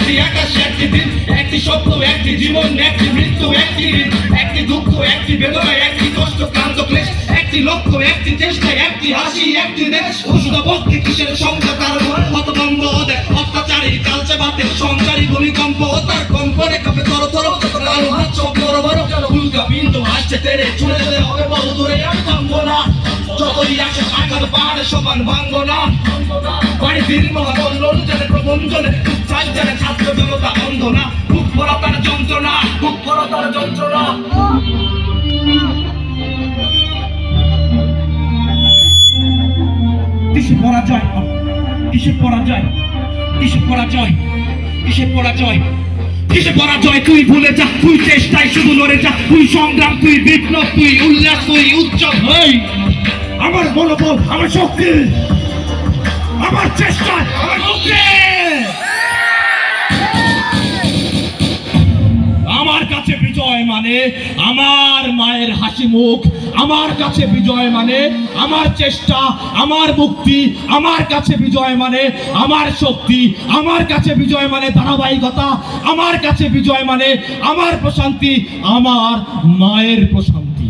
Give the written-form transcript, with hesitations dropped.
একটি আকাশ একটি দিন, একটি স্বপ্ন একটি জীবন, একটি মৃত্যু একটি ঋণ, একটি দুঃখ একটি বেদনা, একটি কষ্ট ক্লান্ত ক্লেশ, একটি লক্ষ্য একটি চেষ্টা, একটি হাসি একটি দেশ। উষ্ণ ভক্তি কিসের সংখ্যা তার হতভম্ব দেখ অত্যাচারী চালছে বাতে সংসারী ভূমিকম্প তার কম্পনে কাঁপে তর তর আলো হাত সব বড় বড় উল্কা বিন্দু আসছে তেরে ছুড়ে দিলে হবে বহু দূরে আমি থামবো না যতই আসে আকার পাহাড়ে সমান ভাঙবো না বাড়ি ফিরি মহাবন্ধন জানে প্রবঞ্চনে চাই জানে ছাত্র জনতা অন্ধ না বুক ভরা তার যন্ত্রণা বুক ভরা তার যন্ত্রণা কিসে পরাজয় কিসে পরাজয় কিসে পরাজয় কিসে পরাজয় কিসে পরাজয় তুই ভুলে যা তুই চেষ্টায় শুধু লড়ে যা তুই সংগ্রাম তুই বিপ্লব তুই উল্লাস তুই উৎসব হই আমার মনোবল আমার শক্তি আমার চেষ্টা আমার মুক্তি আমার কাছে বিজয় মানে আমার মায়ের হাসি মুখ আমার কাছে বিজয় মানে আমার চেষ্টা আমার মুক্তি আমার কাছে বিজয় মানে আমার শক্তি আমার কাছে বিজয় মানে ধারাবাহিকতা আমার কাছে বিজয় মানে আমার প্রশান্তি আমার মায়ের প্রশান্তি